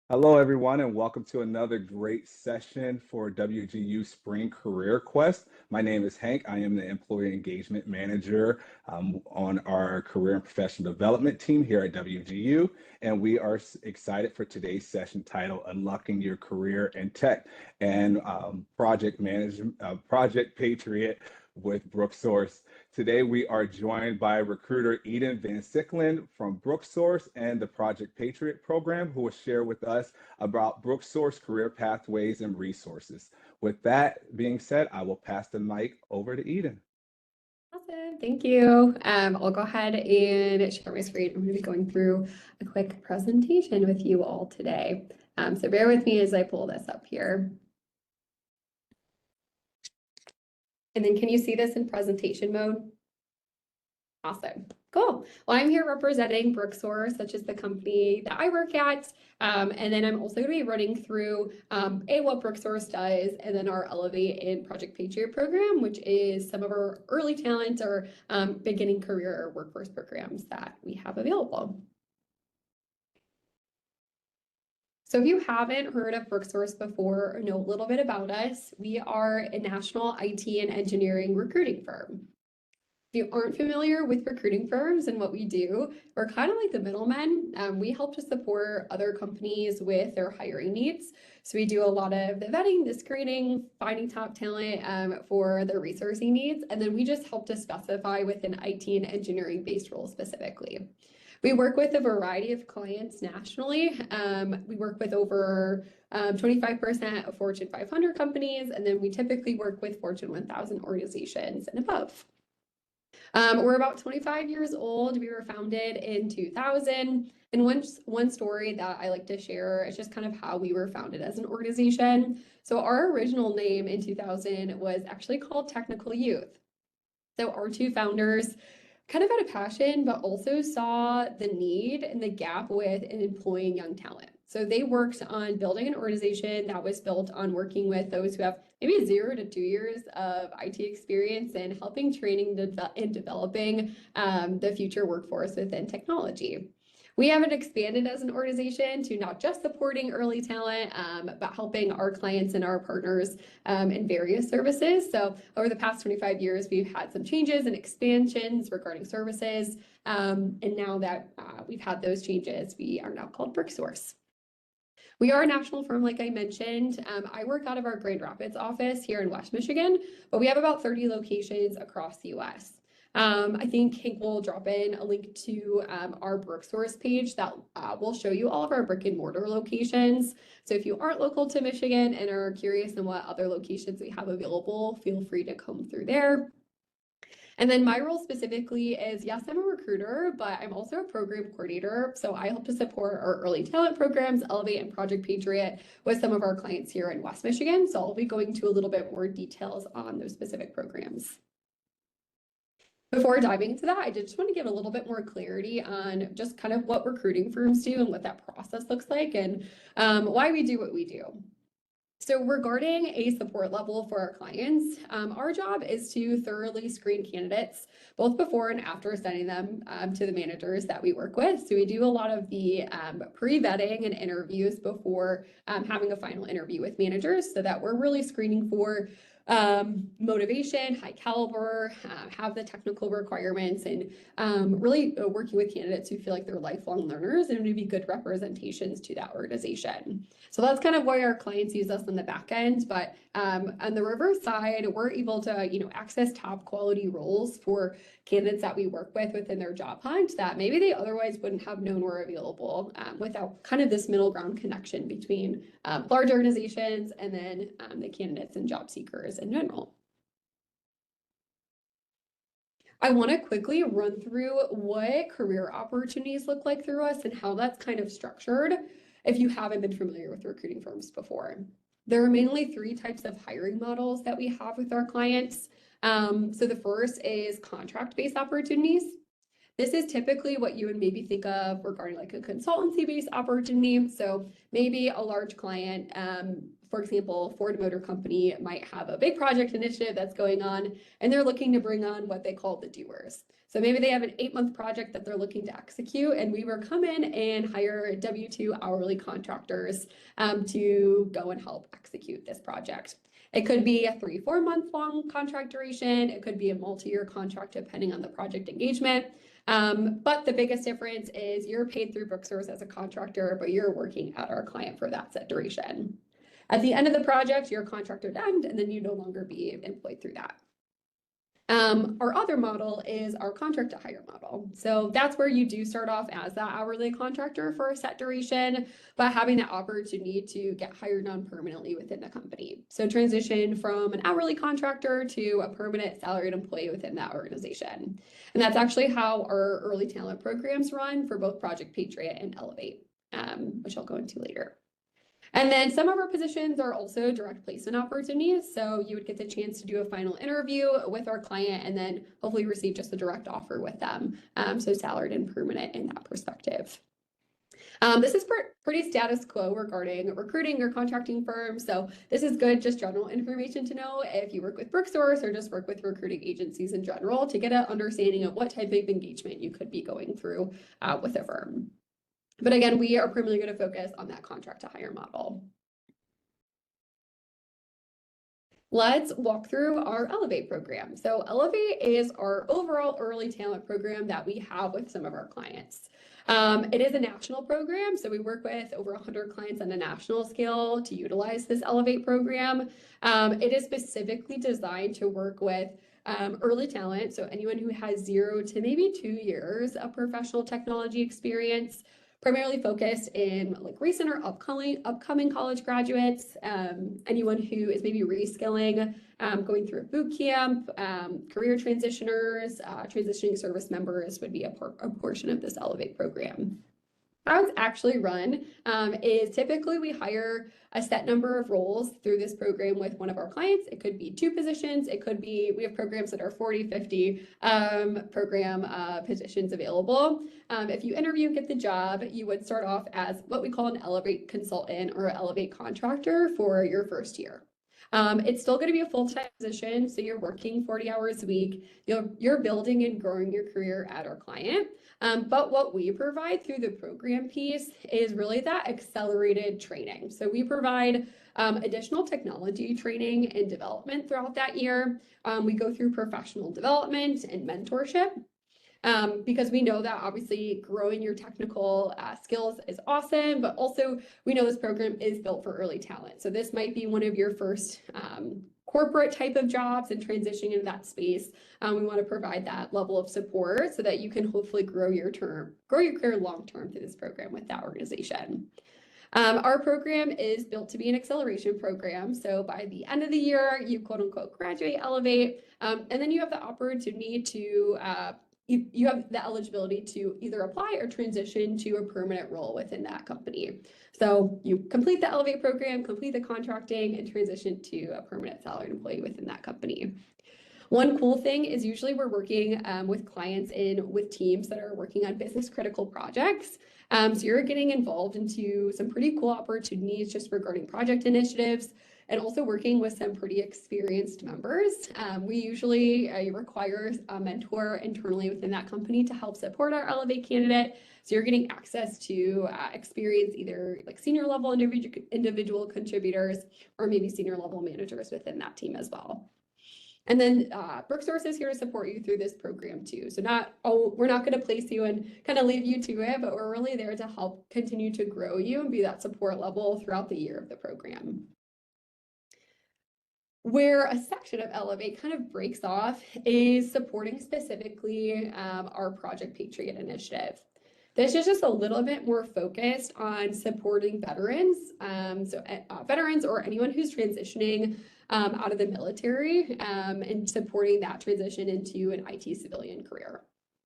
Hello, everyone, and welcome to another great session for WGU Spring Career Quest. My name is Hank. I am the Employee Engagement Manager on our Career and Professional Development team here at WGU, and we are excited for today's session titled Unlocking Your Career in Tech and Project Management, Project Patriot with Brooksource. Today, we are joined by recruiter Eden Van Sicklen from Brooksource and the Project Patriot program, who will share with us about Brooksource career pathways and resources. With that being said, I will pass the mic over to Eden. Awesome, thank you. I'll go ahead and share my screen. I'm going to be going through a quick presentation with you all today. So bear with me as I pull this up here. And then can you see this in presentation mode? Awesome. Cool. Well, I'm here representing Brooksource, which is the company that I work at. And then I'm also going to be running through what Brooksource does, and then our Elevate and Project Patriot program, which is some of our early talent or beginning career or workforce programs that we have available. So if you haven't heard of Brooksource before or know a little bit about us, we are a national IT and engineering recruiting firm. If you aren't familiar with recruiting firms and what we do, we're kind of like the middlemen. We help to support other companies with their hiring needs. So we do a lot of the vetting, the screening, finding top talent for their resourcing needs. And then we just help to specify within IT and engineering based roles specifically. We work with a variety of clients nationally. We work with over 25% of Fortune 500 companies, and then we typically work with Fortune 1000 organizations and above. We're about 25 years old. We were founded in 2000. And one story that I like to share is just kind of how we were founded as an organization. So our original name in 2000 was actually called Technical Youth. So our two founders kind of had a passion, but also saw the need and the gap with employing young talent. So they worked on building an organization that was built on working with those who have maybe 0 to 2 years of IT experience and helping training and developing the future workforce within technology. We haven't expanded as an organization to not just supporting early talent, but helping our clients and our partners in various services. So over the past 25 years, we've had some changes and expansions regarding services. And now that we've had those changes, we are now called Brooksource. We are a national firm, like I mentioned. I work out of our Grand Rapids office here in West Michigan, but we have about 30 locations across the US. I think Hank will drop in a link to our Brooksource page that will show you all of our brick and mortar locations. So if you aren't local to Michigan and are curious on what other locations we have available, feel free to comb through there. And then my role specifically is, yes, I'm a recruiter, but I'm also a program coordinator. So I help to support our early talent programs, Elevate and Project Patriot, with some of our clients here in West Michigan. So I'll be going to a little bit more details on those specific programs. Before diving into that, I did just want to give a little bit more clarity on just kind of what recruiting firms do and what that process looks like and why we do what we do. So regarding a support level for our clients, our job is to thoroughly screen candidates, both before and after sending them to the managers that we work with. So we do a lot of the pre-vetting and interviews before having a final interview with managers so that we're really screening for motivation, high caliber, have the technical requirements, and really working with candidates who feel like they're lifelong learners and to be good representations to that organization. So that's kind of why our clients use us on the back end. But on the reverse side, we're able to, access top quality roles for candidates that we work with within their job hunt that maybe they otherwise wouldn't have known were available without kind of this middle ground connection between large organizations and then the candidates and job seekers in general. I want to quickly run through what career opportunities look like through us and how that's kind of structured if you haven't been familiar with recruiting firms before. There are mainly 3 types of hiring models that we have with our clients. So the first is contract-based opportunities. This is typically what you would maybe think of regarding like a consultancy-based opportunity. So maybe a large client For example, Ford Motor Company might have a big project initiative that's going on, and they're looking to bring on what they call the doers. So maybe they have an 8-month project that they're looking to execute, and we will come in and hire W-2 hourly contractors to go and help execute this project. It could be a 3-4 month long contract duration. It could be a multi-year contract depending on the project engagement. But the biggest difference is you're paid through Brooksource as a contractor, but you're working at our client for that set duration. At the end of the project, your contract would end, and then you no longer be employed through that. Our other model is our contract to hire model. So that's where you do start off as that hourly contractor for a set duration, but having that opportunity to get hired on permanently within the company. So transition from an hourly contractor to a permanent salaried employee within that organization. And that's actually how our early talent programs run for both Project Patriot and Elevate, which I'll go into later. And then some of our positions are also direct placement opportunities. So you would get the chance to do a final interview with our client and then hopefully receive just a direct offer with them. So salaried and permanent in that perspective. This is pretty status quo regarding recruiting or contracting firms. So this is good, just general information to know if you work with Brooksource or just work with recruiting agencies in general to get an understanding of what type of engagement you could be going through with a firm. But again, we are primarily going to focus on that contract to hire model. Let's walk through our Elevate program. So Elevate is our overall early talent program that we have with some of our clients. It is a national program, so we work with over 100 clients on a national scale to utilize this Elevate program. It is specifically designed to work with early talent, so anyone who has 0 to maybe 2 years of professional technology experience, primarily focused in like recent or upcoming college graduates, anyone who is maybe reskilling, going through a boot camp, career transitioners, transitioning service members would be a portion of this Elevate program. How it's actually run is typically we hire a set number of roles through this program with one of our clients. It could be 2 positions. It could be, we have programs that are 40, 50 positions available. If you interview, get the job, you would start off as what we call an Elevate consultant or Elevate contractor for your first year. It's still going to be a full-time position, so you're working 40 hours a week. You're building and growing your career at our client. But what we provide through the program piece is really that accelerated training. So we provide additional technology training and development throughout that year. We go through professional development and mentorship. Because we know that obviously growing your technical skills is awesome, but also we know this program is built for early talent. So this might be one of your first corporate type of jobs and transitioning into that space. We want to provide that level of support so that you can hopefully grow your career long-term through this program with that organization. Our program is built to be an acceleration program. So by the end of the year, you quote unquote graduate, Elevate, and then you have the opportunity to you have the eligibility to either apply or transition to a permanent role within that company. So you complete the Elevate program, complete the contracting, and transition to a permanent salaried employee within that company. One cool thing is usually we're working with clients with teams that are working on business critical projects. So you're getting involved into some pretty cool opportunities just regarding project initiatives, and also working with some pretty experienced members. We usually require a mentor internally within that company to help support our Elevate candidate. So you're getting access to experience either like senior level individual contributors or maybe senior level managers within that team as well. And then Brooksource is here to support you through this program too. So we're not going to place you and kind of leave you to it, but we're really there to help continue to grow you and be that support level throughout the year of the program. Where a section of Elevate kind of breaks off is supporting specifically our Project Patriot initiative. This is just a little bit more focused on supporting veterans, veterans or anyone who's transitioning out of the military and supporting that transition into an IT civilian career.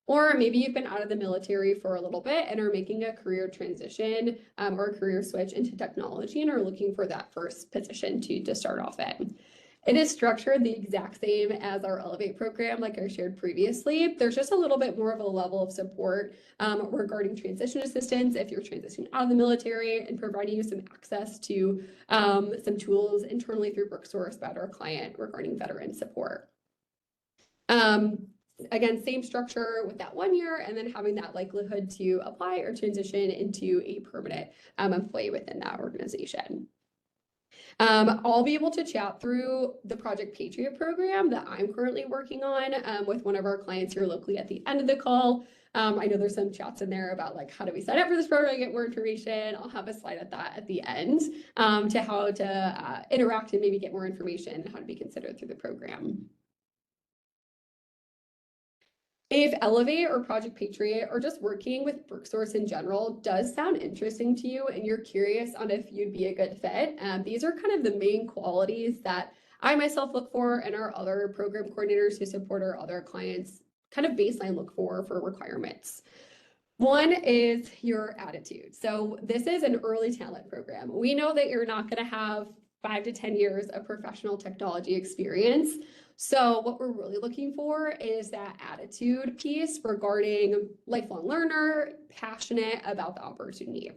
Or maybe you've been out of the military for a little bit and are making a career transition or a career switch into technology and are looking for that first position to start off in. It is structured the exact same as our Elevate program, like I shared previously. There's just a little bit more of a level of support regarding transition assistance if you're transitioning out of the military, and providing you some access to some tools internally through Brooksource about our client regarding veteran support. Again, same structure with that 1 year, and then having that likelihood to apply or transition into a permanent employee within that organization. I'll be able to chat through the Project Patriot program that I'm currently working on with one of our clients here locally at the end of the call. I know there's some chats in there about like, how do we sign up for this program, get more information. I'll have a slide at that at the end to how to interact and maybe get more information, how to be considered through the program. If Elevate or Project Patriot or just working with Brooksource in general does sound interesting to you and you're curious on if you'd be a good fit, these are kind of the main qualities that I myself look for and our other program coordinators who support our other clients kind of baseline look for requirements. One is your attitude. So this is an early talent program. We know that you're not going to have 5 to 10 years of professional technology experience. So what we're really looking for is that attitude piece regarding lifelong learner, passionate about the opportunity.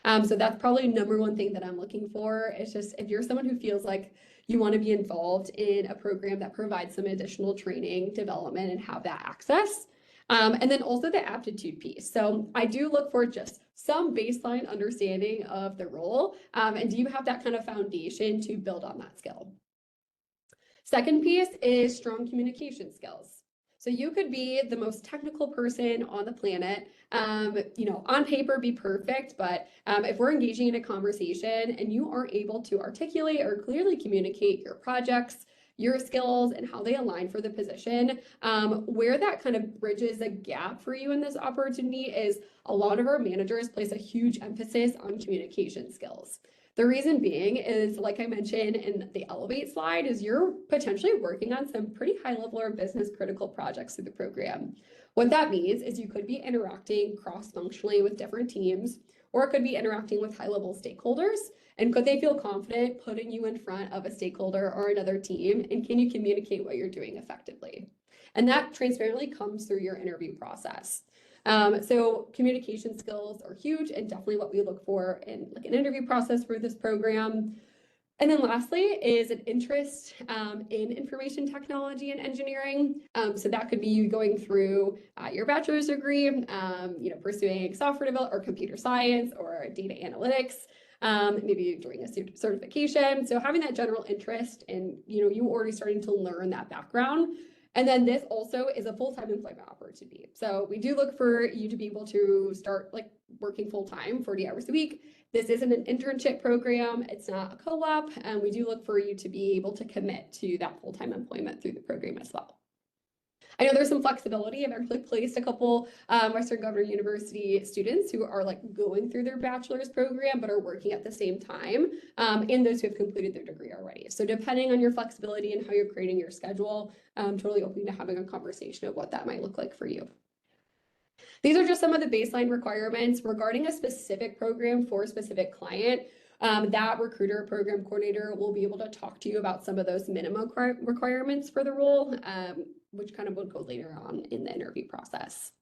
So that's probably number one thing that I'm looking for. It's just if you're someone who feels like you want to be involved in a program that provides some additional training, development, and have that access. And then also the aptitude piece. So I do look for just some baseline understanding of the role. And do you have that kind of foundation to build on that skill? Second piece is strong communication skills. So you could be the most technical person on the planet, on paper be perfect, but if we're engaging in a conversation and you aren't able to articulate or clearly communicate your projects, your skills, and how they align for the position, where that kind of bridges a gap for you in this opportunity is a lot of our managers place a huge emphasis on communication skills. The reason being is, like I mentioned in the Elevate slide, is you're potentially working on some pretty high level or business critical projects through the program. What that means is you could be interacting cross-functionally with different teams, or it could be interacting with high level stakeholders. And could they feel confident putting you in front of a stakeholder or another team? And can you communicate what you're doing effectively? And that transparently comes through your interview process. So communication skills are huge and definitely what we look for in like an interview process for this program. And then lastly is an interest in information technology and engineering. So that could be you going through your bachelor's degree, pursuing software development or computer science or data analytics, maybe doing a certification. So having that general interest and, you already starting to learn that background. And then this also is a full-time employment opportunity. So we do look for you to be able to start like working full-time, 40 hours a week. This isn't an internship program. It's not a co-op. And we do look for you to be able to commit to that full-time employment through the program as well. I know there's some flexibility. I've actually placed a couple Western Governor University students who are like going through their bachelor's program, but are working at the same time, and those who have completed their degree already. So depending on your flexibility and how you're creating your schedule, I'm totally open to having a conversation of what that might look like for you. These are just some of the baseline requirements regarding a specific program for a specific client. That recruiter program coordinator will be able to talk to you about some of those minimum requirements for the role, which kind of will go later on in the interview process.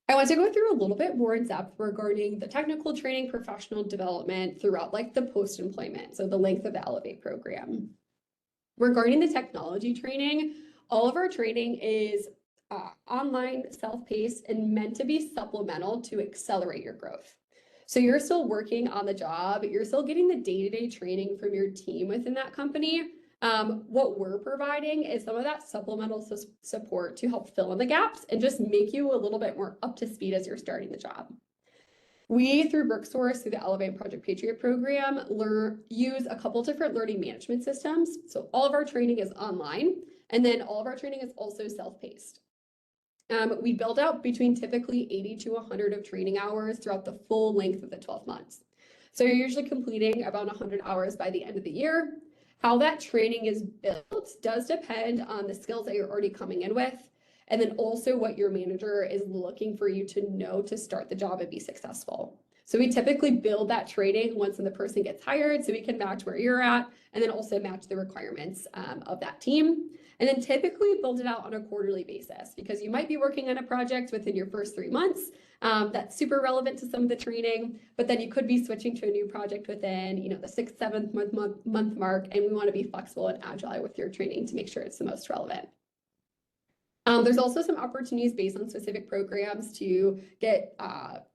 I want to go through a little bit more in depth regarding the technical training, professional development throughout like the post-employment, so the length of the Elevate program. Regarding the technology training, all of our training is online, self-paced, and meant to be supplemental to accelerate your growth. So you're still working on the job, you're still getting the day-to-day training from your team within that company. What we're providing is some of that supplemental support to help fill in the gaps and just make you a little bit more up to speed as you're starting the job. We, through Brooksource, through the Elevate Project Patriot program, use a couple different learning management systems. So all of our training is online, and then all of our training is also self-paced. We build out between typically 80 to 100 of training hours throughout the full length of the 12 months. So you're usually completing about 100 hours by the end of the year. How that training is built does depend on the skills that you're already coming in with, and then also what your manager is looking for you to know to start the job and be successful. So we typically build that training once the person gets hired so we can match where you're at and then also match the requirements of that team. And then typically build it out on a quarterly basis because you might be working on a project within your first 3 months that's super relevant to some of the training, but then you could be switching to a new project within, the 6th, 7th month mark, and we want to be flexible and agile with your training to make sure it's the most relevant. There's also some opportunities based on specific programs to get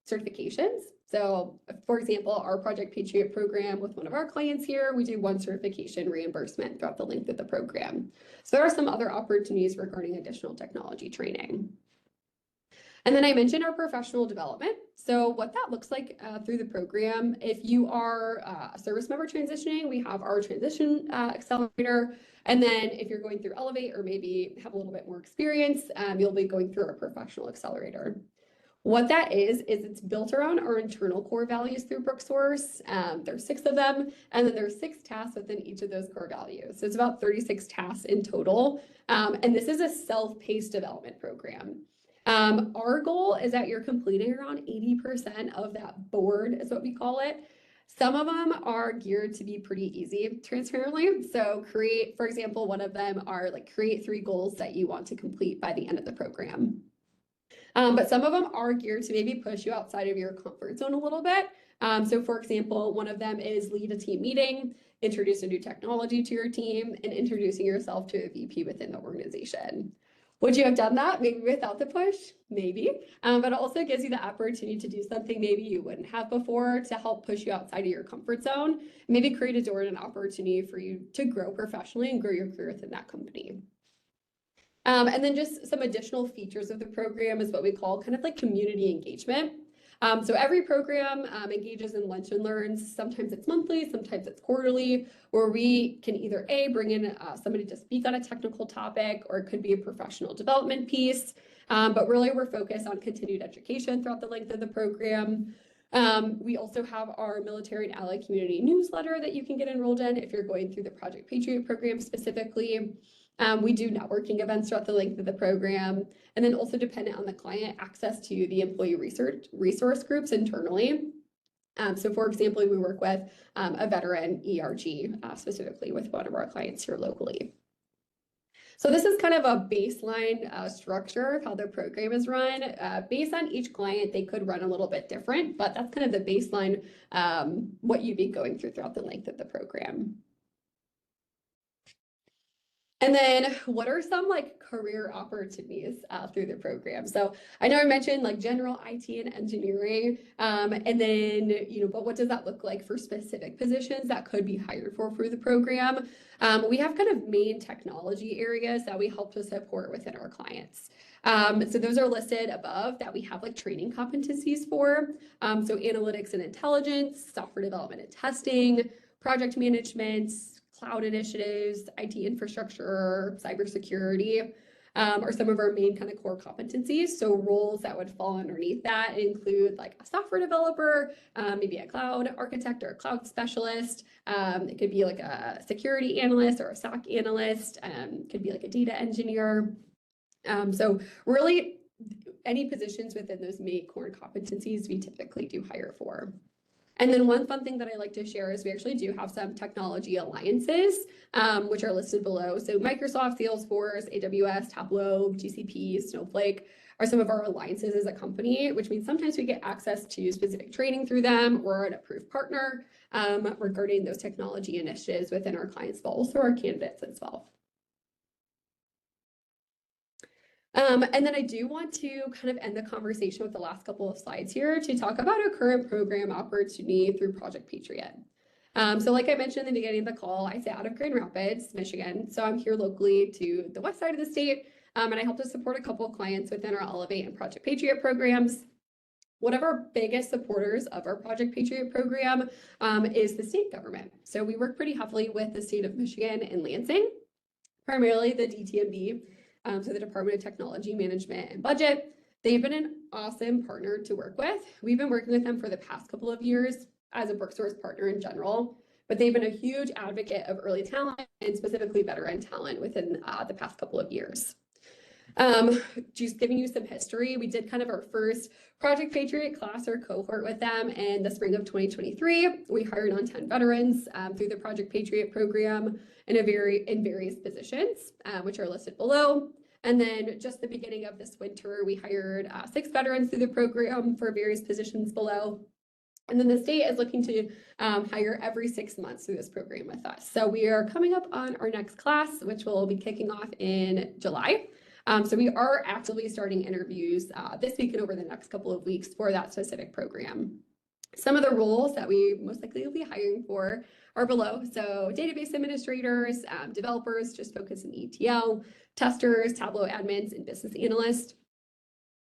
certifications. So, for example, our Project Patriot program with one of our clients here, we do 1 certification reimbursement throughout the length of the program. So there are some other opportunities regarding additional technology training. And then I mentioned our professional development. So what that looks like through the program, if you are a service member transitioning, we have our transition accelerator. And then if you're going through Elevate or maybe have a little bit more experience, you'll be going through our professional accelerator. What that is it's built around our internal core values through Brooksource. There's 6 of them, and then there's 6 tasks within each of those core values. So it's about 36 tasks in total. And this is a self-paced development program. Our goal is that you're completing around 80% of that board, is what we call it. Some of them are geared to be pretty easy, transparently. So for example, one of them are create 3 goals that you want to complete by the end of the program. But some of them are geared to maybe push you outside of your comfort zone a little bit. So for example, one of them is lead a team meeting, introduce a new technology to your team, and introducing yourself to a VP within the organization. Would you have done that maybe without the push? Maybe, but it also gives you the opportunity to do something maybe you wouldn't have before to help push you outside of your comfort zone, maybe create a door and an opportunity for you to grow professionally and grow your career within that company. And then just some additional features of the program is what we call kind of like community engagement. So every program engages in lunch and learns. Sometimes it's monthly, sometimes it's quarterly, where we can either bring in somebody to speak on a technical topic, or it could be a professional development piece. But really we're focused on continued education throughout the length of the program. We also have our military and allied community newsletter that you can get enrolled in if you're going through the Project Patriot program specifically. We do networking events throughout the length of the program, and then also dependent on the client, access to the employee resource groups internally. So for example, we work with a veteran ERG specifically with one of our clients here locally. So this is kind of a baseline structure of how the program is run. Based on each client, they could run a little bit different, but that's kind of the baseline, what you'd be going through throughout the length of the program. And then what are some career opportunities through the program? So I know I mentioned general IT and engineering, and then, but what does that look like for specific positions that could be hired for through the program? We have kind of main technology areas that we help to support within our clients. So those are listed above that we have training competencies for. So analytics and intelligence, software development and testing, project management, cloud initiatives, IT infrastructure, cybersecurity are some of our main kind of core competencies. So roles that would fall underneath that include a software developer, maybe a cloud architect or a cloud specialist. It could be a security analyst or a SOC analyst. It could be a data engineer. So really any positions within those main core competencies we typically do hire for. And then one fun thing that I like to share is we actually do have some technology alliances, which are listed below. So Microsoft, Salesforce, AWS, Tableau, GCP, Snowflake are some of our alliances as a company, which means sometimes we get access to specific training through them or an approved partner regarding those technology initiatives within our clients' goals or our candidates as well. And then I do want to kind of end the conversation with the last couple of slides here to talk about our current program opportunity through Project Patriot. So like I mentioned in the beginning of the call, I sit out of Grand Rapids, Michigan. So I'm here locally to the west side of the state, and I help to support a couple of clients within our Elevate and Project Patriot programs. One of our biggest supporters of our Project Patriot program is the state government. So we work pretty heavily with the state of Michigan in Lansing, primarily the DTMB. So the Department of Technology Management and Budget. They've been an awesome partner to work with. We've been working with them for the past couple of years as a Brooksource partner in general, but they've been a huge advocate of early talent and specifically veteran talent within the past couple of years. Just giving you some history, we did kind of our first Project Patriot class or cohort with them in the spring of 2023. We hired on 10 veterans through the Project Patriot program in various positions, which are listed below. And then just the beginning of this winter, we hired 6 veterans through the program for various positions below. And then the state is looking to hire every 6 months through this program with us. So we are coming up on our next class, which will be kicking off in July. So we are actively starting interviews this week and over the next couple of weeks for that specific program. Some of the roles that we most likely will be hiring for are below. So database administrators, developers, just focus in ETL, testers, Tableau admins, and business analysts.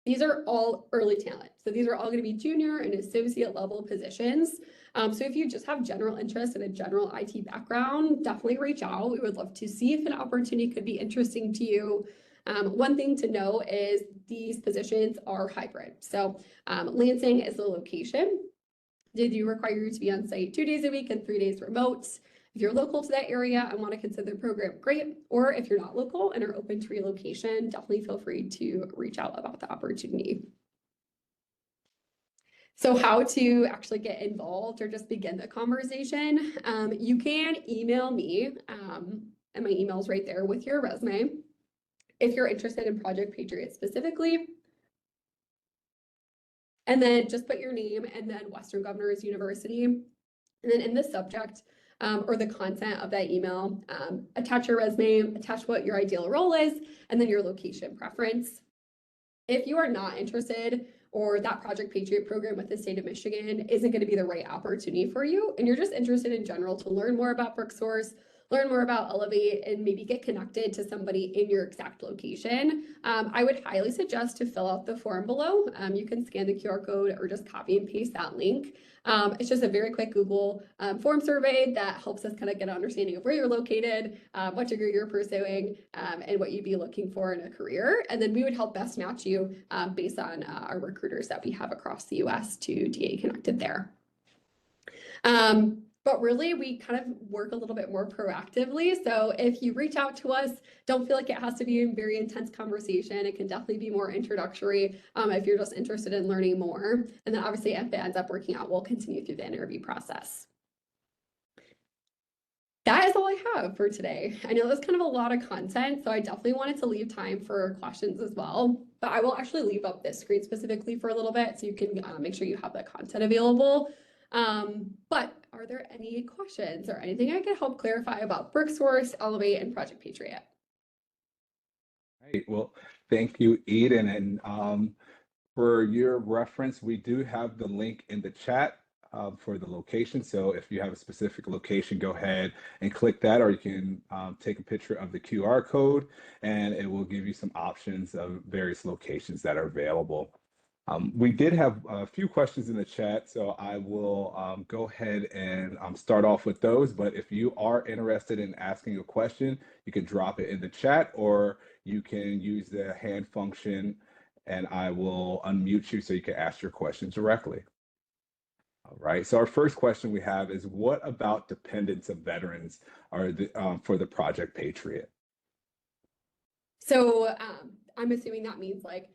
These are all early talent. So these are all going to be junior and associate level positions. So if you just have general interest in a general IT background, definitely reach out. We would love to see if an opportunity could be interesting to you. One thing to know is these positions are hybrid. So Lansing is the location. They do require you to be on site 2 days a week and 3 days remote. If you're local to that area and want to consider the program, great. Or if you're not local and are open to relocation, definitely feel free to reach out about the opportunity. So how to actually get involved or just begin the conversation, you can email me, and my email's right there with your resume. If you're interested in Project Patriot specifically, and then just put your name and then Western Governors University. And then in the subject or the content of that email, attach your resume, attach what your ideal role is, and then your location preference. If you are not interested or that Project Patriot program with the state of Michigan isn't going to be the right opportunity for you, and you're just interested in general to learn more about Brooksource, learn more about Elevate, and maybe get connected to somebody in your exact location, I would highly suggest to fill out the form below. You can scan the QR code or just copy and paste that link. It's just a very quick Google form survey that helps us kind of get an understanding of where you're located, what degree you're pursuing, and what you'd be looking for in a career. And then we would help best match you based on our recruiters that we have across the US to DA connected there. But really, we kind of work a little bit more proactively. So if you reach out to us, don't feel like it has to be a very intense conversation. It can definitely be more introductory if you're just interested in learning more. And then obviously, if it ends up working out, we'll continue through the interview process. That is all I have for today. I know that's kind of a lot of content, so I definitely wanted to leave time for questions as well. But I will actually leave up this screen specifically for a little bit so you can make sure you have that content available. But are there any questions or anything I can help clarify about Brooksource, Elevate, and Project Patriot? Right. Well, thank you, Eden. And for your reference, we do have the link in the chat for the location. So if you have a specific location, go ahead and click that, or you can take a picture of the QR code and it will give you some options of various locations that are available. We did have a few questions in the chat, so I will go ahead and start off with those. But if you are interested in asking a question, you can drop it in the chat, or you can use the hand function and I will unmute you so you can ask your question directly. All right, so our first question we have is, what about dependents of veterans are for the Project Patriot? So I'm assuming that means like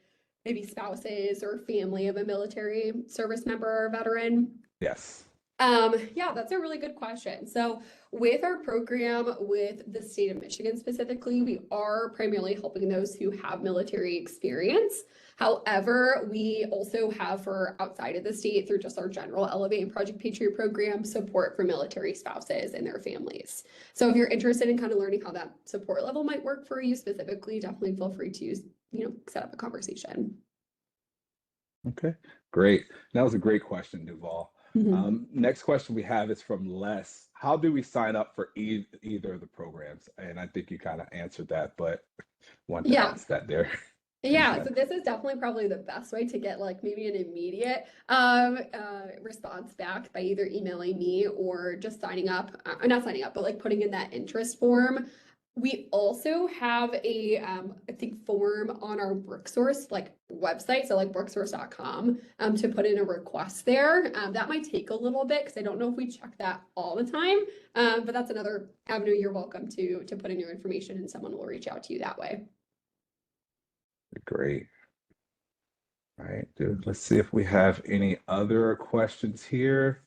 maybe spouses or family of a military service member or veteran. Yes. Yeah, that's a really good question. So with our program with the state of Michigan specifically, we are primarily helping those who have military experience. However, we also have for outside of the state through just our general Elevate and Project Patriot program support for military spouses and their families. So if you're interested in kind of learning how that support level might work for you specifically, definitely feel free to, set up a conversation. Okay, great. That was a great question, Duval. Next question we have is from Les. How do we sign up for either of the programs? And I think you kind of answered that, but want to ask that there. Yeah, so this is definitely probably the best way to get like maybe an immediate response back by either emailing me or just signing up, not signing up, but like putting in that interest form. We also have a, I think, form on our Brooksource like website, so like brooksource.com, to put in a request there. That might take a little bit because I don't know if we check that all the time, but that's another avenue you're welcome to put in your information and someone will reach out to you that way. Great. All right, dude. Let's see if we have any other questions here.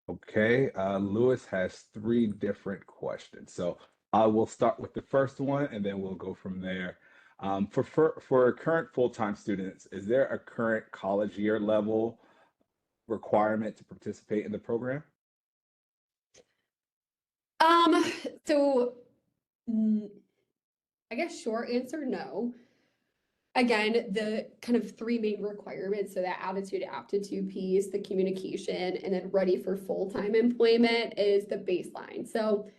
Okay, Lewis has three different questions. So I will start with the first one and then we'll go from there. For current full-time students, is there a current college year level requirement to participate in the program? Um, so I guess short answer, no. Again, the kind of three main requirements, so that attitude, aptitude piece, the communication, and then ready for full-time employment is the baseline. So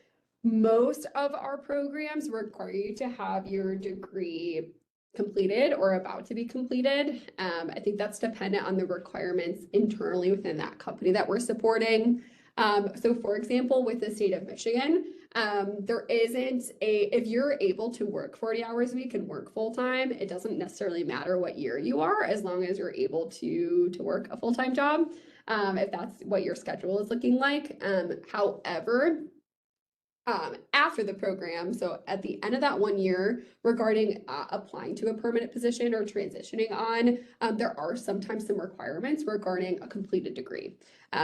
most of our programs require you to have your degree completed or about to be completed. I think that's dependent on the requirements internally within that company that we're supporting. So for example, with the state of Michigan, there isn't if you're able to work 40 hours a week and work full-time, it doesn't necessarily matter what year you are, as long as you're able to work a full-time job, if that's what your schedule is looking like. However, after the program, so at the end of that 1 year, regarding applying to a permanent position or transitioning on, there are sometimes some requirements regarding a completed degree.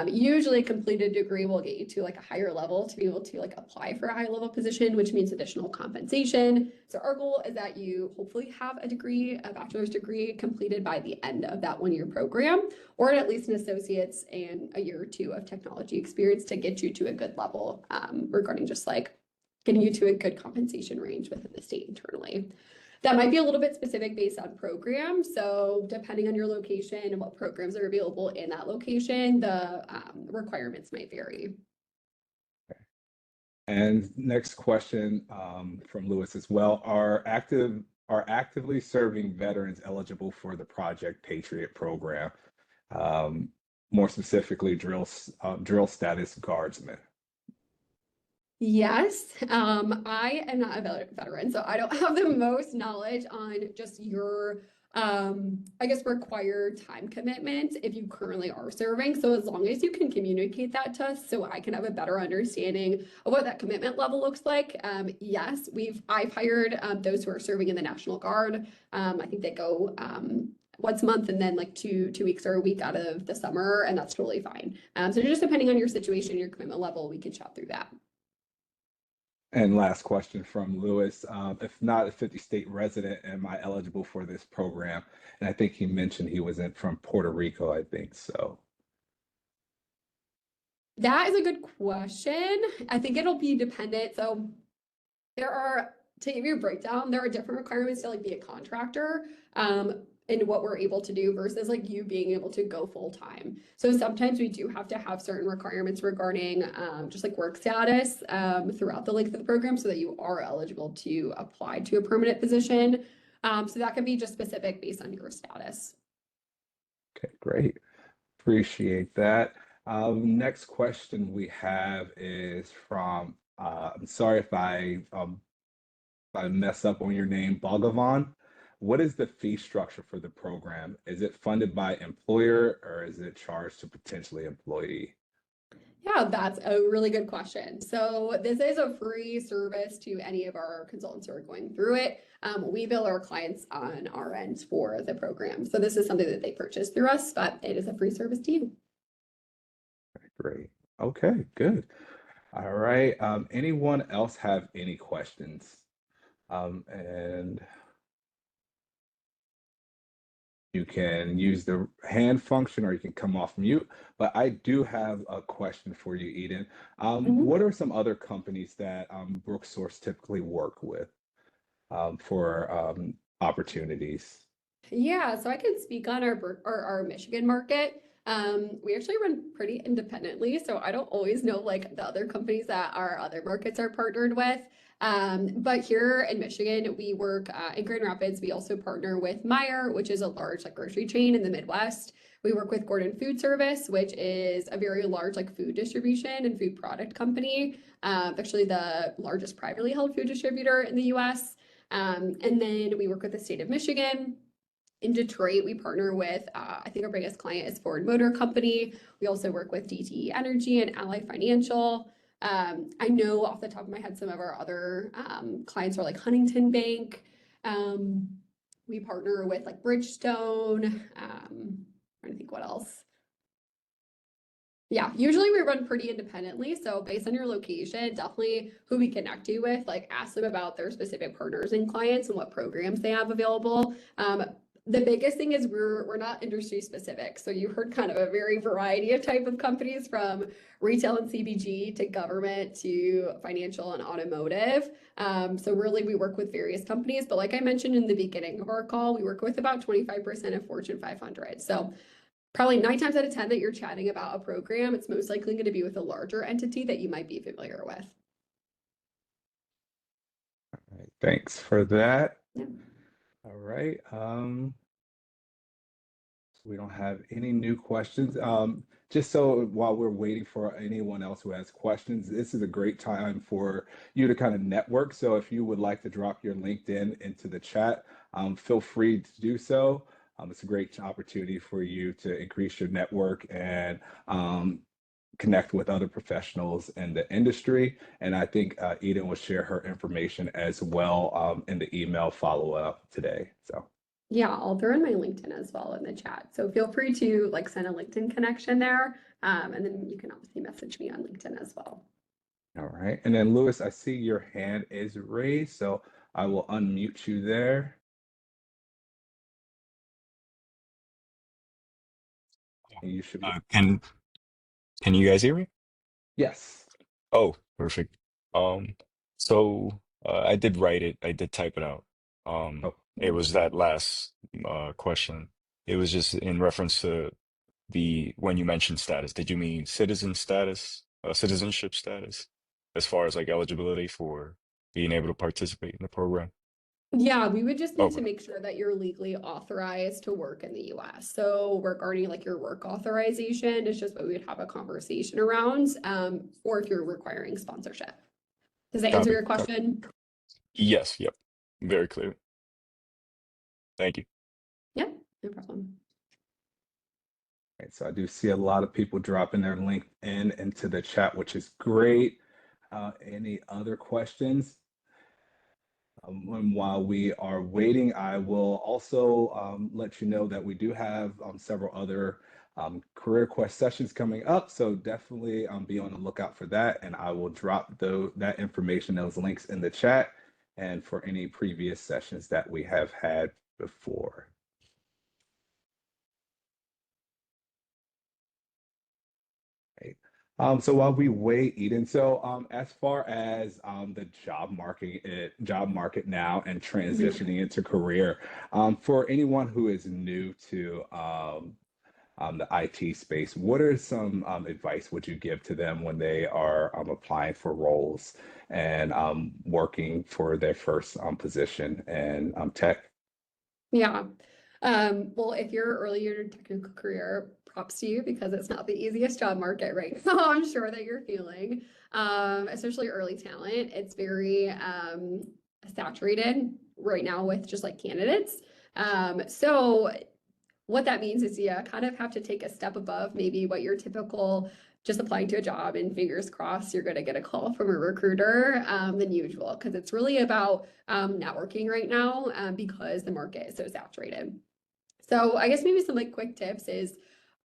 Usually a completed degree will get you to like a higher level to be able to like apply for a high level position, which means additional compensation. So our goal is that you hopefully have a degree, a bachelor's degree completed by the end of that 1 year program, or at least an associate's and a year or two of technology experience to get you to a good level, regarding just like getting you to a good compensation range within the state internally. That might be a little bit specific based on program. So depending on your location and what programs are available in that location, the requirements might vary. And next question from Lewis as well. Are actively serving veterans eligible for the Project Patriot program? Um, More specifically, drill status guardsmen. Yes, I am not a veteran, so I don't have the most knowledge on just your, I guess, required time commitment if you currently are serving. So as long as you can communicate that to us, so I can have a better understanding of what that commitment level looks like. Yes, I've hired those who are serving in the National Guard. I think they go once a month and then like two weeks or a week out of the summer, and that's totally fine. So just depending on your situation, your commitment level, we can chat through that. And last question from Lewis. If not a 50-state resident, am I eligible for this program? And I think he mentioned he was from Puerto Rico, I think so. That is a good question. I think it'll be dependent. So there are, to give you a breakdown, there are different requirements to like be a contractor, and what we're able to do versus like you being able to go full time. So sometimes we do have to have certain requirements regarding just like work status throughout the length of the program so that you are eligible to apply to a permanent position. So that can be just specific based on your status. Okay, great. Appreciate that. Next question we have is from, I'm sorry if I mess up on your name, Bhagavan. What is the fee structure for the program? Is it funded by employer or is it charged to potentially employee? Yeah, that's a really good question. So this is a free service to any of our consultants who are going through it. We bill our clients on our end for the program. So this is something that they purchase through us, but it is a free service to you. Great. Okay, good. All right. Anyone else have any questions? And you can use the hand function or you can come off mute. But I do have a question for you, Eden. Mhm. What are some other companies that Brooksource typically work with for opportunities? Yeah, so I can speak on our Michigan market. We actually run pretty independently, so I don't always know like the other companies that our other markets are partnered with. But here in Michigan, we work in Grand Rapids. We also partner with Meyer, which is a large like grocery chain in the Midwest. We work with Gordon Food Service, which is a very large like food distribution and food product company. Actually the largest privately held food distributor in the US. And then we work with the state of Michigan. In Detroit, we partner with, I think our biggest client is Ford Motor Company. We also work with DTE Energy and Ally Financial. I know off the top of my head, some of our other clients are like Huntington Bank. We partner with like Bridgestone. Trying to think what else. Yeah, usually we run pretty independently. So based on your location, definitely who we connect you with, like ask them about their specific partners and clients and what programs they have available. The biggest thing is we're not industry specific. So you heard kind of a very variety of type of companies from retail and CBG to government to financial and automotive. So really we work with various companies, but like I mentioned in the beginning of our call, we work with about 25% of Fortune 500. So probably 9 times out of 10 that you're chatting about a program, it's most likely going to be with a larger entity that you might be familiar with. All right, thanks for that. Yeah. All right. We don't have any new questions. Just so while we're waiting for anyone else who has questions, this is a great time for you to kind of network. So if you would like to drop your LinkedIn into the chat, feel free to do so. It's a great opportunity for you to increase your network and connect with other professionals in the industry. And I think Eden will share her information as well in the email follow-up today. So. Yeah, I'll throw in my LinkedIn as well in the chat. So feel free to like send a LinkedIn connection there. And then you can obviously message me on LinkedIn as well. All right. And then Lewis, I see your hand is raised, so I will unmute you there. And you should be. Can you guys hear me? Yes. Oh, perfect. Um, I did write it. I did type it out. Oh, It was that last question. It was just in reference to the when you mentioned status. Did you mean citizen status, citizenship status, as far as like eligibility for being able to participate in the program? Yeah, we would just need to Okay, make sure that you're legally authorized to work in the US. So regarding like your work authorization, it's just what we would have a conversation around, or if you're requiring sponsorship. Does that answer copy, your copy. question? Yes, yep, very clear. Thank you. Yeah, no problem. right. So I do see a lot of people dropping their LinkedIn into the chat, which is great. Any other questions? And while we are waiting, I will also let you know that we do have several other career quest sessions coming up. So definitely be on the lookout for that. And I will drop that information, those links in the chat and for any previous sessions that we have had before. Right. So while we wait, Eden, so as far as the job market now and transitioning into career, for anyone who is new to the IT space, what are some advice would you give to them when they are applying for roles and working for their first position in tech? Yeah. Well, if you're early in your technical career, props to you because it's not the easiest job market right now. I'm sure that you're feeling, especially early talent. It's very saturated right now with just like candidates. So what that means is you kind of have to take a step above maybe what your typical just applying to a job and fingers crossed you're going to get a call from a recruiter than usual because it's really about networking right now because the market is so saturated. So I guess maybe some like quick tips is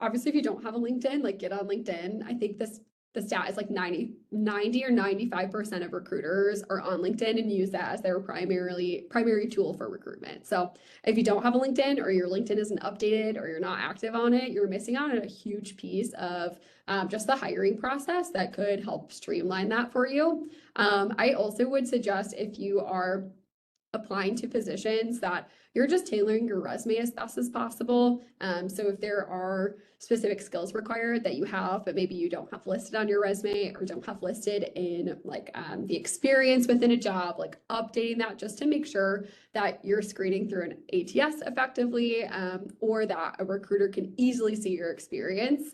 obviously if you don't have a LinkedIn, like get on LinkedIn. I think the stat is like 90 or 95% of recruiters are on LinkedIn and use that as their primary tool for recruitment. So if you don't have a LinkedIn or your LinkedIn isn't updated or you're not active on it, you're missing out on a huge piece of just the hiring process that could help streamline that for you. I also would suggest if you are applying to positions that you're just tailoring your resume as best as possible. So if there are specific skills required that you have, but maybe you don't have listed on your resume or don't have listed in like the experience within a job, like updating that just to make sure that you're screening through an ATS effectively or that a recruiter can easily see your experience.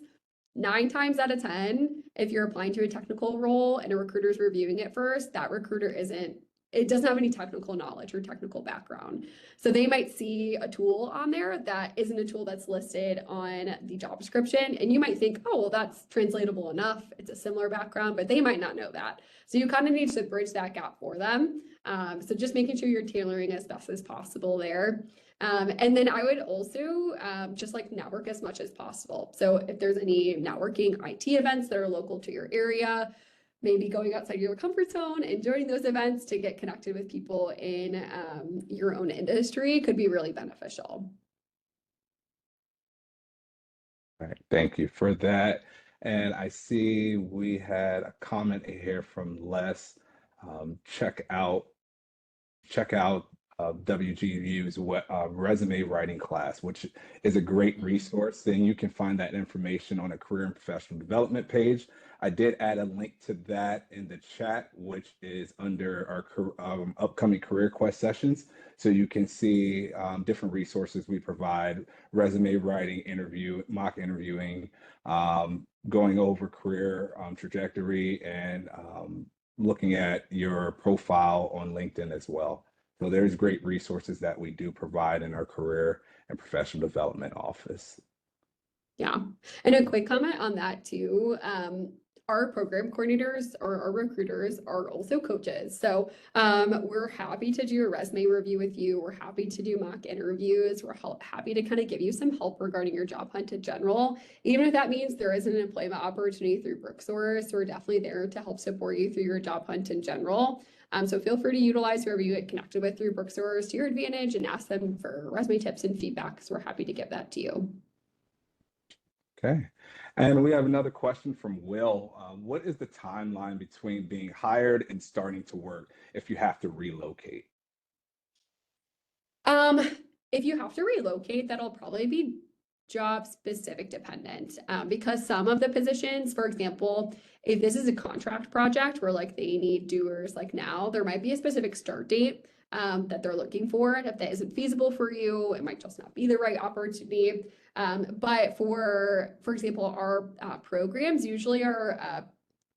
9 times out of 10, if you're applying to a technical role and a recruiter's reviewing it first, that recruiter isn't it doesn't have any technical knowledge or technical background. So they might see a tool on there that isn't a tool that's listed on the job description. And you might think, oh, well, that's translatable enough. It's a similar background, but they might not know that. So you kind of need to bridge that gap for them. So just making sure you're tailoring as best as possible there. And then I would also just like network as much as possible. So if there's any networking IT events that are local to your area, maybe going outside your comfort zone and joining those events to get connected with people in your own industry could be really beneficial. All right, thank you for that. And I see we had a comment here from Les. Check out WGU's resume writing class, which is a great resource. Then you can find that information on a career and professional development page. I did add a link to that in the chat, which is under our upcoming Career Quest sessions. So you can see different resources we provide: resume writing, mock interviewing, going over career trajectory, and looking at your profile on LinkedIn as well. So there's great resources that we do provide in our career and professional development office. Yeah. And a quick comment on that too. Our program coordinators or our recruiters are also coaches. So we're happy to do a resume review with you. We're happy to do mock interviews. We're happy to kind of give you some help regarding your job hunt in general. Even if that means there is an employment opportunity through Brooksource, we're definitely there to help support you through your job hunt in general. So feel free to utilize whoever you get connected with through Brooksource to your advantage and ask them for resume tips and feedback. So we're happy to give that to you. Okay. And we have another question from Will. What is the timeline between being hired and starting to work if you have to relocate? If you have to relocate, that'll probably be job specific dependent, because some of the positions, for example, if this is a contract project where like they need doers like now, there might be a specific start date that they're looking for. And if that isn't feasible for you, it might just not be the right opportunity. But for example, our programs usually are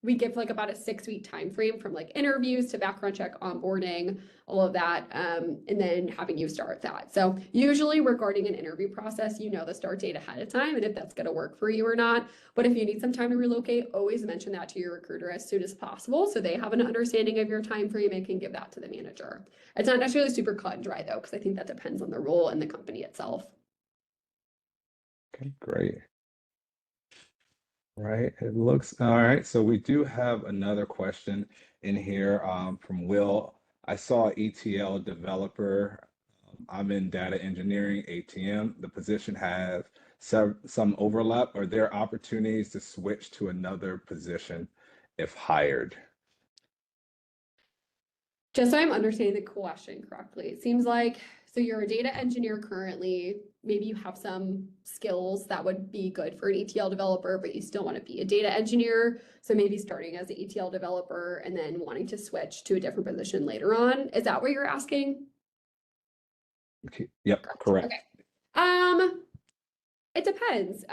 we give like about a 6-week time frame from like interviews to background check, onboarding, all of that, and then having you start that. So usually regarding an interview process, you know the start date ahead of time and if that's going to work for you or not. But if you need some time to relocate, always mention that to your recruiter as soon as possible so they have an understanding of your time frame and can give that to the manager. It's not necessarily super cut and dry though, because I think that depends on the role and the company itself. Okay, great. Right, it looks all right. So we do have another question in here from Will. I saw ETL developer. I'm in data engineering, ATM. The position has some overlap. Are there opportunities to switch to another position if hired? Just so I'm understanding the question correctly, it seems like, so you're a data engineer currently, maybe you have some skills that would be good for an ETL developer, but you still want to be a data engineer. So maybe starting as an ETL developer and then wanting to switch to a different position later on. Is that what you're asking? Okay, yep, correct. Okay. It depends.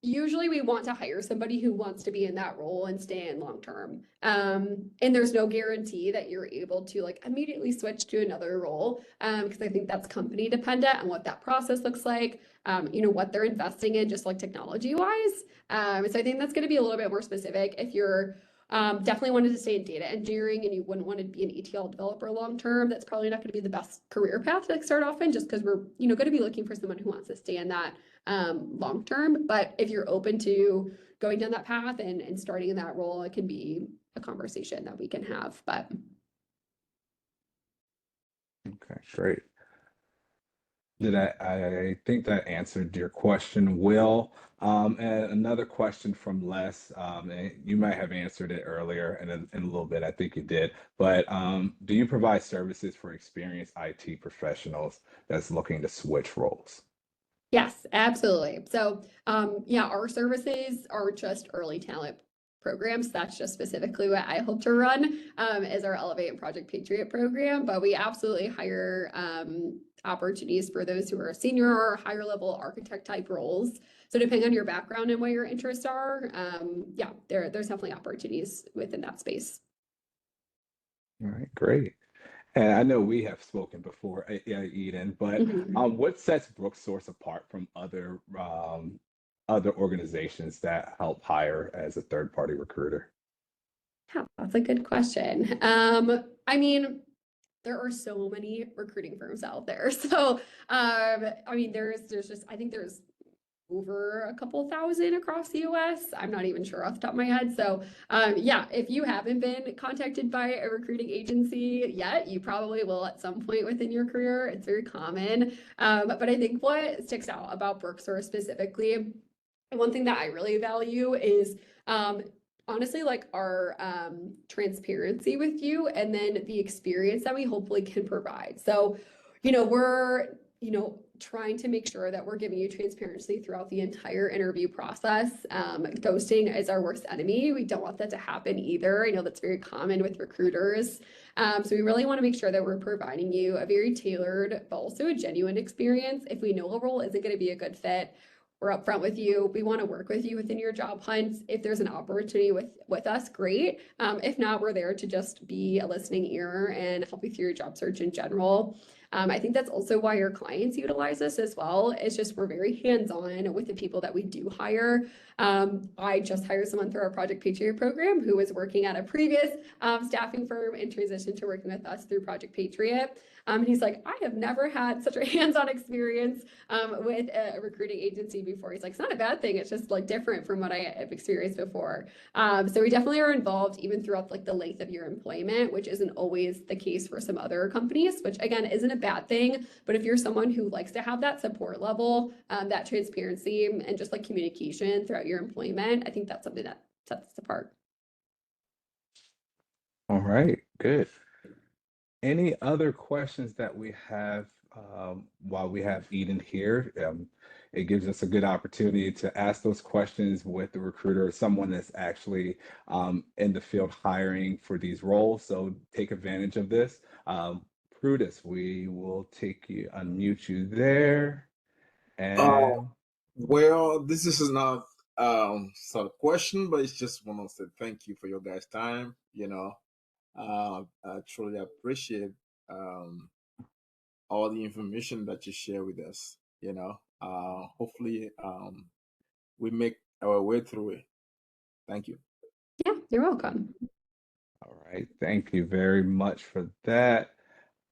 Usually we want to hire somebody who wants to be in that role and stay in long term. And there's no guarantee that you're able to like immediately switch to another role. Because I think that's company dependent on what that process looks like, what they're investing in, just like technology wise. So I think that's going to be a little bit more specific. If you're definitely wanted to stay in data engineering and you wouldn't want to be an ETL developer long term, that's probably not going to be the best career path to start off in, just because we're going to be looking for someone who wants to stay in that long term. But if you're open to going down that path and starting in that role, it can be a conversation that we can have. But Okay, great. I think that answered your question, Will. And another question from Les, and you might have answered it earlier in a little bit. I think you did. But do you provide services for experienced IT professionals that's looking to switch roles? yes, absolutely. So yeah, our services are just early talent programs. That's just specifically what I hope to run is our Elevate and Project Patriot program. But we absolutely hire opportunities for those who are senior or higher level architect type roles. So depending on your background and what your interests are, yeah, there's definitely opportunities within that space. All right, great. And I know we have spoken before, Eden, but Mhm. what sets Brooksource apart from other organizations that help hire as a third-party recruiter? Yeah, that's a good question. I mean, there are so many recruiting firms out there. So, I mean, there's just I think there's over a couple thousand across the US. I'm not even sure off the top of my head. So, yeah, if you haven't been contacted by a recruiting agency yet, you probably will at some point within your career. It's very common. But I think what sticks out about Brooksource specifically, one thing that I really value is honestly like our transparency with you and then the experience that we hopefully can provide. So, we're trying to make sure that we're giving you transparency throughout the entire interview process. Ghosting is our worst enemy. We don't want that to happen either. I know that's very common with recruiters. So we really want to make sure that we're providing you a very tailored, but also a genuine experience. If we know a role isn't going to be a good fit, we're upfront with you. We want to work with you within your job hunts. If there's an opportunity with us, great. If not, we're there to just be a listening ear and help you through your job search in general. I think that's also why your clients utilize us as well. It's just we're very hands-on with the people that we do hire. I just hired someone through our Project Patriot program who was working at a previous staffing firm and transitioned to working with us through Project Patriot. And he's like, I have never had such a hands-on experience with a recruiting agency before. He's like, it's not a bad thing. It's just like different from what I have experienced before. So we definitely are involved even throughout like the length of your employment, which isn't always the case for some other companies, which again isn't a bad thing. But if you're someone who likes to have that support level, that transparency and just like communication throughout your employment, I think that's something that sets us apart. All right, good. Any other questions that we have while we have Eden here? It gives us a good opportunity to ask those questions with the recruiter or someone that's actually in the field hiring for these roles. So take advantage of this. Prudis, we will unmute you there. Oh, And well, this is not sort of question, but it's just want to say thank you for your guys' time. I truly appreciate um all the information that you share with us. Hopefully we make our way through it. Thank you. Yeah, you're welcome. all right, thank you very much for that.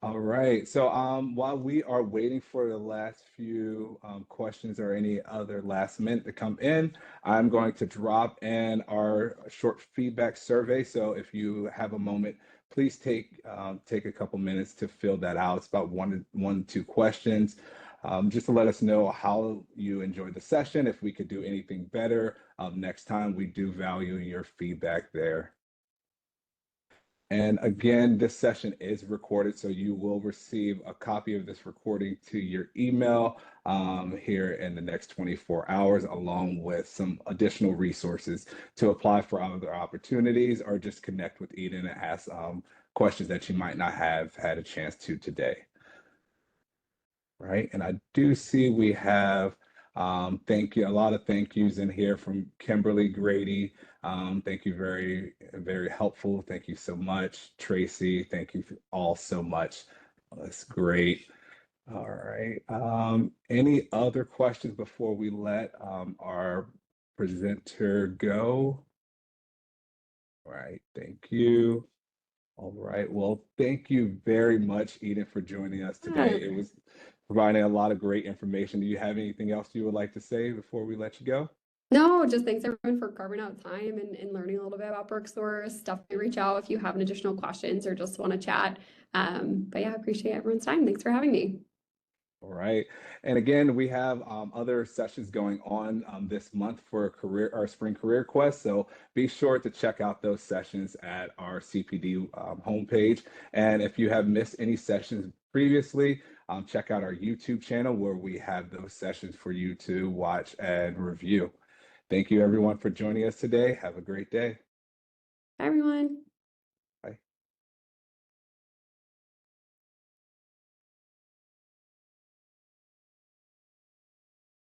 All right. So while we are waiting for the last few questions or any other last minute to come in, I'm going to drop in our short feedback survey. So if you have a moment, please take a couple minutes to fill that out. It's about one to two questions, just to let us know how you enjoyed the session. If we could do anything better next time, we do value your feedback there. And again, this session is recorded, so you will receive a copy of this recording to your email here in the next 24 hours, along with some additional resources to apply for other opportunities or just connect with Eden and ask questions that you might not have had a chance to today. Right. And I do see we have a lot of thank yous in here from Kimberly Grady. Thank you, very, very helpful. Thank you so much. Tracy, thank you all so much. That's great. All right. Any other questions before we let our presenter go? All right. Thank you. All right. Well, thank you very much, Eden, for joining us today. It was providing a lot of great information. Do you have anything else you would like to say before we let you go? No, just thanks everyone for carving out time and learning a little bit about Brooksource. Definitely reach out if you have additional questions or just want to chat. But yeah, I appreciate everyone's time. Thanks for having me. All right. And again, we have other sessions going on this month for our spring career quest. So be sure to check out those sessions at our CPD homepage. And if you have missed any sessions previously, check out our YouTube channel where we have those sessions for you to watch and review. Thank you everyone for joining us today. Have a great day. Bye, everyone.